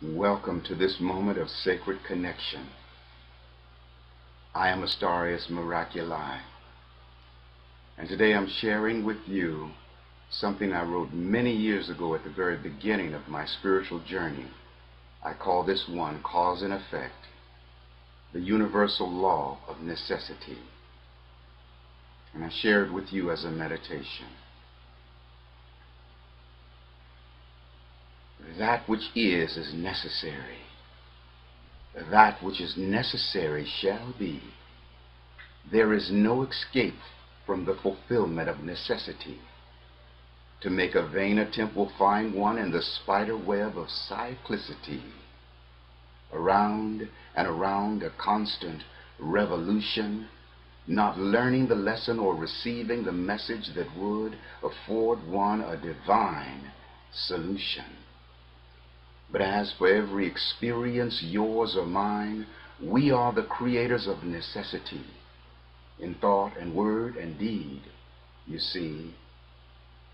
Welcome to this moment of sacred connection. I am Astarius Miraculii, and today I'm sharing with you something I wrote many years ago at the very beginning of my spiritual journey. I call this one Cause and Effect, the universal law of necessity. And I share it with you as a meditation. That which is necessary. That which is necessary shall be. There is no escape from the fulfillment of necessity. To make a vain attempt will find one in the spider web of cyclicity. Around and around a constant revolution, not learning the lesson or receiving the message that would afford one a divine solution. But as for every experience, yours or mine, we are the creators of necessity, in thought and word and deed, you see.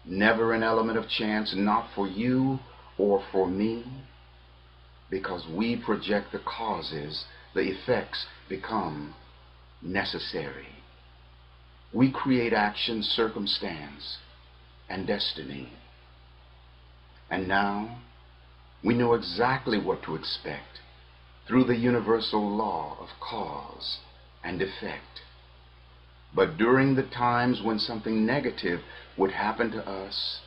Never an element of chance, not for you or for me, because we project the causes, the effects become necessary. We create action, circumstance, and destiny. And now, we know exactly what to expect through the universal law of cause and effect. But during the times when something negative would happen to us,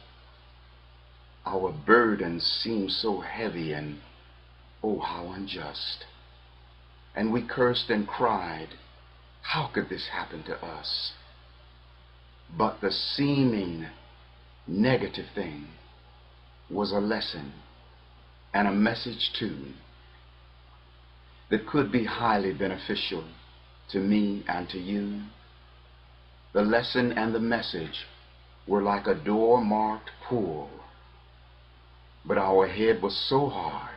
our burdens seemed so heavy and oh, how unjust. And we cursed and cried, how could this happen to us? But the seeming negative thing was a lesson and a message too that could be highly beneficial to me and to you. The lesson and the message were like a door marked pull, but our head was so hard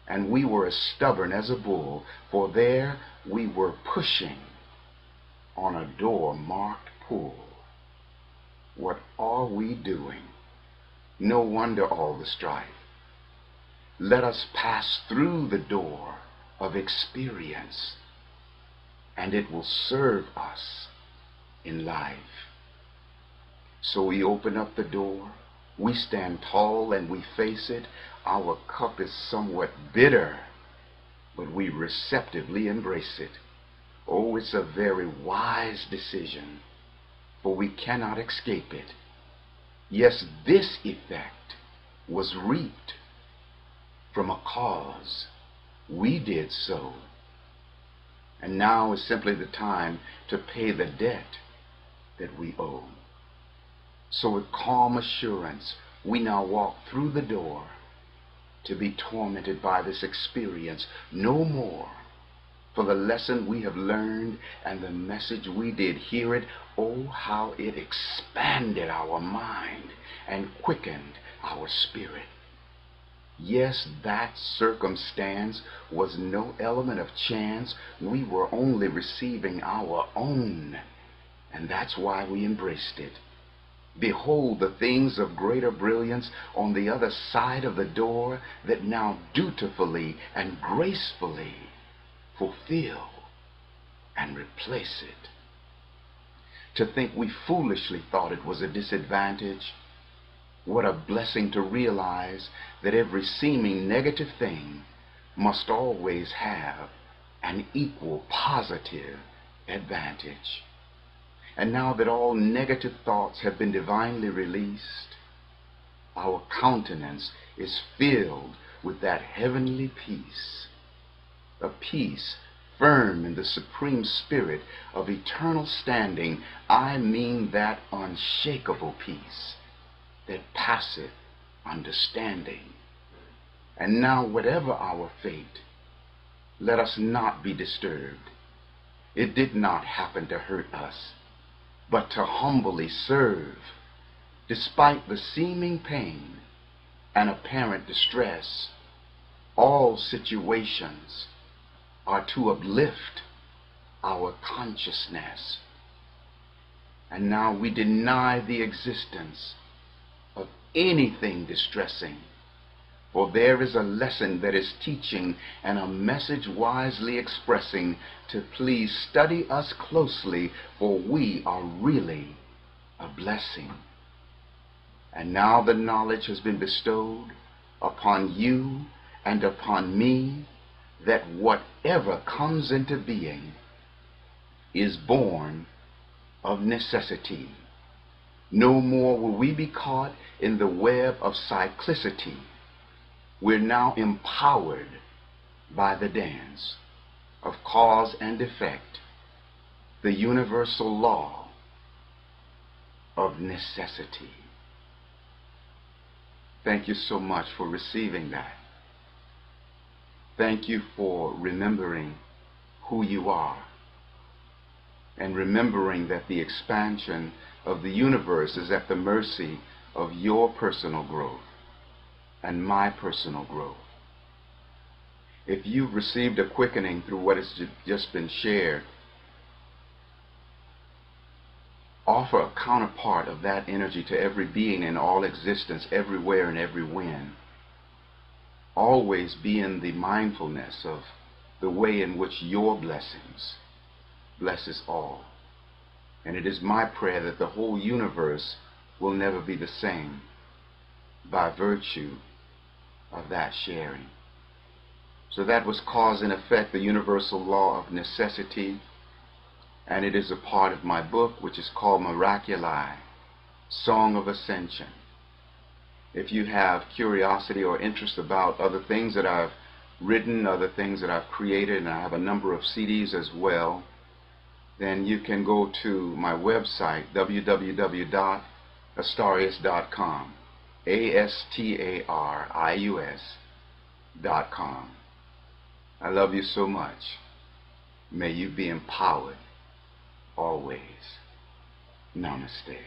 and we were as stubborn as a bull, for there we were pushing on a door marked pull. What are we doing? No wonder all the strife. Let us pass through the door of experience, and it will serve us in life. So we open up the door, we stand tall and we face it. Our cup is somewhat bitter, but we receptively embrace it. Oh, it's a very wise decision, for we cannot escape it. Yes, this effect was reaped from a cause. We did so. And now is simply the time to pay the debt that we owe. So with calm assurance, we now walk through the door to be tormented by this experience no more. For the lesson we have learned and the message we did hear it, oh, how it expanded our mind and quickened our spirit. Yes, that circumstance was no element of chance. We were only receiving our own, and that's why we embraced it. Behold the things of greater brilliance on the other side of the door that now dutifully and gracefully fulfill and replace it. To think we foolishly thought it was a disadvantage. What a blessing to realize that every seeming negative thing must always have an equal positive advantage. And now that all negative thoughts have been divinely released, our countenance is filled with that heavenly peace, a peace firm in the supreme spirit of eternal standing. I mean that unshakable peace that passeth understanding. And now, whatever our fate, let us not be disturbed. It did not happen to hurt us, but to humbly serve, despite the seeming pain and apparent distress. All situations are to uplift our consciousness. And now we deny the existence of anything distressing, For there is a lesson that is teaching and a message wisely expressing to please study us closely, for we are really a blessing. And now the knowledge has been bestowed upon you and upon me that whatever comes into being is born of necessity. No more will we be caught in the web of cyclicity. We're now empowered by the dance of cause and effect, the universal law of necessity. Thank you so much for receiving that. Thank you for remembering who you are and remembering that the expansion of the universe is at the mercy of your personal growth and my personal growth. If you've received a quickening through what has just been shared, offer a counterpart of that energy to every being in all existence, everywhere and every when. Always be in the mindfulness of the way in which your blessings blesses all. And it is my prayer that the whole universe will never be the same by virtue of that sharing. So that was cause and effect, the universal law of necessity, and it is a part of my book, which is called Miraculii, Song of Ascension. If you have curiosity or interest about other things that I've written, other things that I've created, and I have a number of CDs as well, then you can go to my website, www.astarius.com, ASTARIUS.com. I love you so much. May you be empowered always. Namaste.